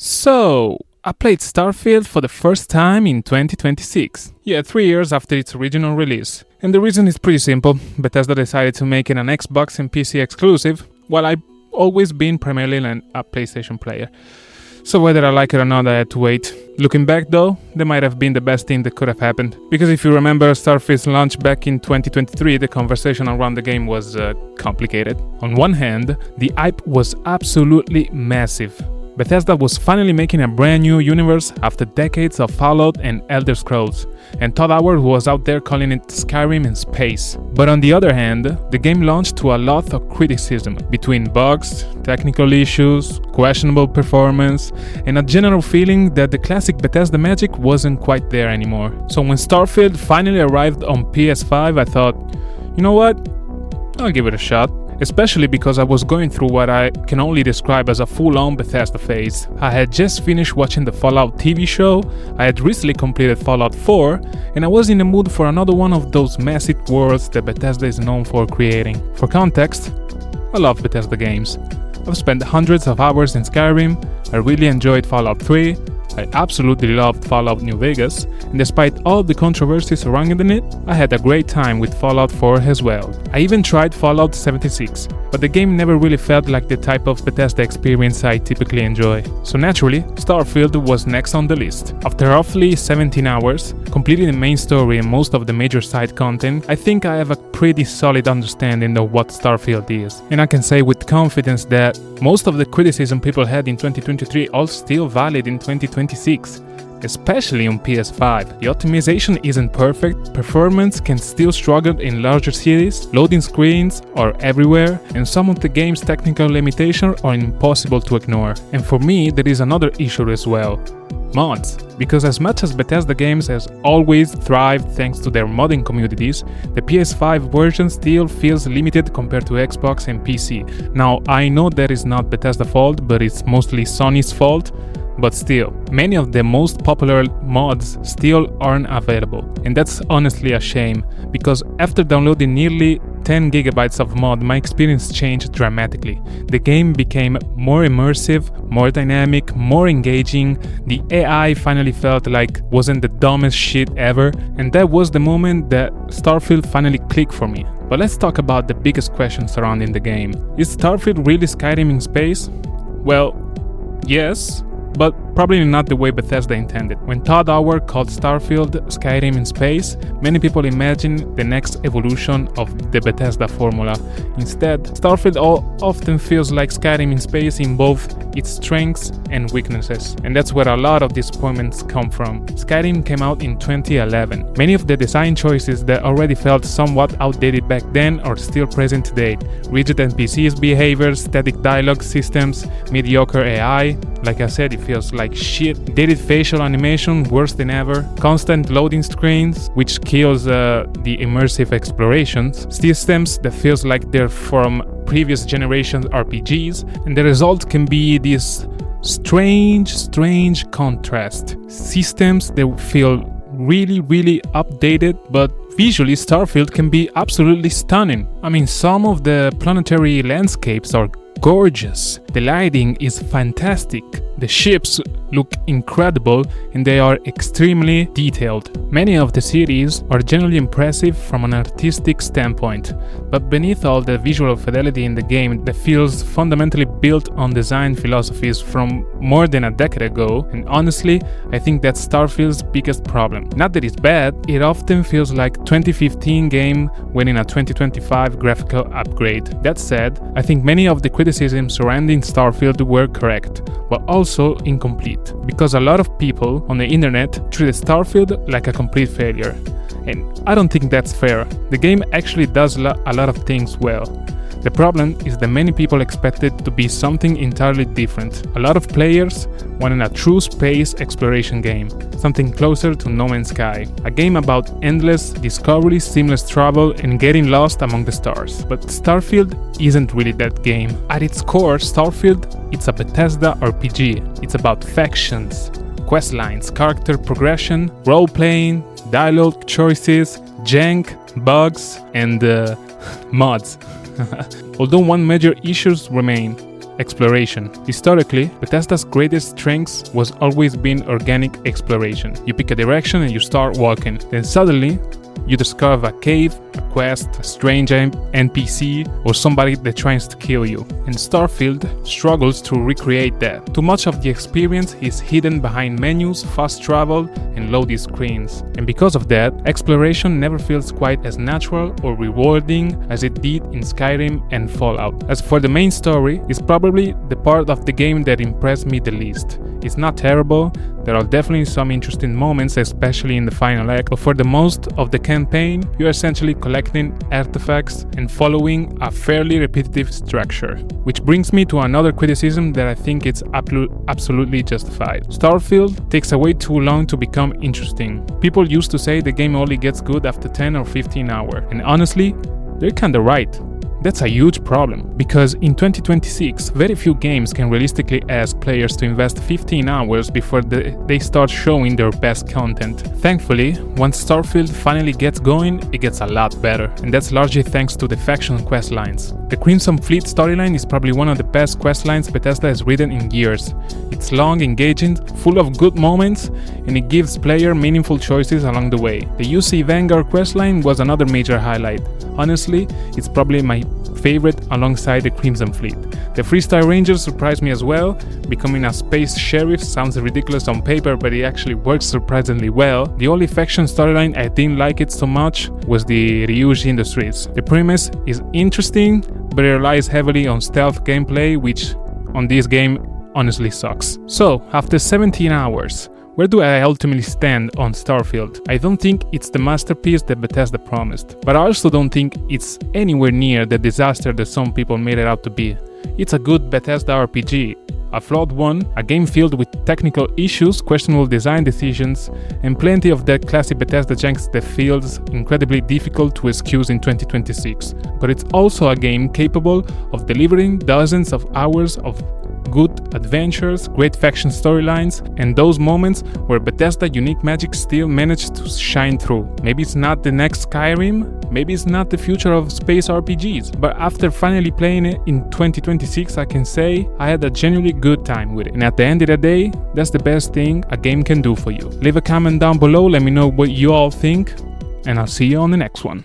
So, I played Starfield for the first time in 2026. Yeah, 3 years after its original release. And the reason is pretty simple. Bethesda decided to make it an Xbox and PC exclusive, while I've always been primarily a PlayStation player. So whether I like it or not, I had to wait. Looking back though, that might have been the best thing that could have happened. Because if you remember Starfield's launch back in 2023, the conversation around the game was complicated. On one hand, the hype was absolutely massive. Bethesda was finally making a brand new universe after decades of Fallout and Elder Scrolls, and Todd Howard was out there calling it Skyrim in space. But on the other hand, the game launched to a lot of criticism, between bugs, technical issues, questionable performance, and a general feeling that the classic Bethesda magic wasn't quite there anymore. So when Starfield finally arrived on PS5, I thought, you know what, I'll give it a shot. Especially because I was going through what I can only describe as a full-on Bethesda phase. I had just finished watching the Fallout TV show, I had recently completed Fallout 4, and I was in the mood for another one of those massive worlds that Bethesda is known for creating. For context, I love Bethesda games. I've spent hundreds of hours in Skyrim, I really enjoyed Fallout 3, I absolutely loved Fallout New Vegas, and despite all the controversy surrounding it, I had a great time with Fallout 4 as well. I even tried Fallout 76, but the game never really felt like the type of Bethesda experience I typically enjoy. So naturally, Starfield was next on the list. After roughly 17 hours, completing the main story and most of the major side content, I think I have a pretty solid understanding of what Starfield is. And I can say with confidence that most of the criticism people had in 2023 are still valid in 2026. Especially on PS5. The optimization isn't perfect, performance can still struggle in larger cities, loading screens are everywhere, and some of the game's technical limitations are impossible to ignore. And for me, there is another issue as well. Mods. Because as much as Bethesda games has always thrived thanks to their modding communities, the PS5 version still feels limited compared to Xbox and PC. Now, I know that is not Bethesda's fault, but it's mostly Sony's fault. But still, many of the most popular mods still aren't available. And that's honestly a shame, because after downloading nearly 10 gigabytes of mod, my experience changed dramatically. The game became more immersive, more dynamic, more engaging. The AI finally felt like wasn't the dumbest shit ever, and that was the moment that Starfield finally clicked for me. But let's talk about the biggest question surrounding the game. Is Starfield really Skyrim in space? Well, yes, but probably not the way Bethesda intended. When Todd Howard called Starfield Skyrim in space, many people imagined the next evolution of the Bethesda formula. Instead, Starfield often feels like Skyrim in space in both its strengths and weaknesses, and that's where a lot of disappointments come from. Skyrim came out in 2011. Many of the design choices that already felt somewhat outdated back then are still present today. Rigid NPCs behaviors, static dialogue systems, mediocre AI. Like I said, it feels like shit. Dated facial animation, worse than ever. Constant loading screens, which kills the immersive explorations. Systems that feels like they're from previous generation RPGs, and the result can be this strange contrast. Systems that feel really updated, but visually Starfield can be absolutely stunning. I mean, some of the planetary landscapes are gorgeous. The lighting is fantastic. The ships look incredible and they are extremely detailed. Many of the cities are generally impressive from an artistic standpoint, but beneath all the visual fidelity in the game that feels fundamentally built on design philosophies from more than a decade ago, and honestly, I think that's Starfield's biggest problem. Not that it's bad, it often feels like 2015 game winning a 2025 graphical upgrade. That said, I think many of the criticisms surrounding Starfield were correct, but also incomplete, because a lot of people on the internet treated Starfield like a complete failure. And I don't think that's fair. The game actually does a lot of things well. The problem is that many people expect it to be something entirely different. A lot of players wanted a true space exploration game, something closer to No Man's Sky, a game about endless discovery, seamless travel, and getting lost among the stars. But Starfield isn't really that game. At its core, Starfield, it's a Bethesda RPG. It's about factions, quest lines, character progression, role-playing, dialogue choices, jank, bugs, and mods. Although one major issue remains, exploration. Historically, Bethesda's greatest strength was always been organic exploration. You pick a direction and you start walking. Then suddenly, you discover a cave, a quest, a strange NPC, or somebody that tries to kill you. And Starfield struggles to recreate that. Too much of the experience is hidden behind menus, fast travel, and loaded screens. And because of that, exploration never feels quite as natural or rewarding as it did in Skyrim and Fallout. As for the main story, it's probably the part of the game that impressed me the least. It's not terrible, there are definitely some interesting moments, especially in the final act, but for the most of the campaign, you're essentially collecting artifacts and following a fairly repetitive structure. Which brings me to another criticism that I think it's absolutely justified. Starfield takes way too long to become interesting. People used to say the game only gets good after 10 or 15 hours, and honestly, they're kinda right. That's a huge problem, because in 2026, very few games can realistically ask players to invest 15 hours before they start showing their best content. Thankfully, once Starfield finally gets going, it gets a lot better, and that's largely thanks to the faction questlines. The Crimson Fleet storyline is probably one of the best questlines Bethesda has written in years. It's long, engaging, full of good moments, and it gives player meaningful choices along the way. The UC Vanguard questline was another major highlight. Honestly, it's probably my favorite alongside the Crimson Fleet. The Freestyle Ranger surprised me as well. Becoming a space sheriff sounds ridiculous on paper, but it actually works surprisingly well. The only faction storyline I didn't like it so much was the Ryuji Industries. The premise is interesting, but it relies heavily on stealth gameplay, which on this game honestly sucks. So, after 17 hours, where do I ultimately stand on Starfield? I don't think it's the masterpiece that Bethesda promised, but I also don't think it's anywhere near the disaster that some people made it out to be. It's a good Bethesda RPG, a flawed one, a game filled with technical issues, questionable design decisions, and plenty of that classic Bethesda janks that feels incredibly difficult to excuse in 2026. But it's also a game capable of delivering dozens of hours of good adventures, great faction storylines, and those moments where Bethesda unique magic still managed to shine through. Maybe it's not the next Skyrim, maybe it's not the future of space RPGs, but after finally playing it in 2026, I can say I had a genuinely good time with it. And at the end of the day, that's the best thing a game can do for you. Leave a comment down below, let me know what you all think, and I'll see you on the next one.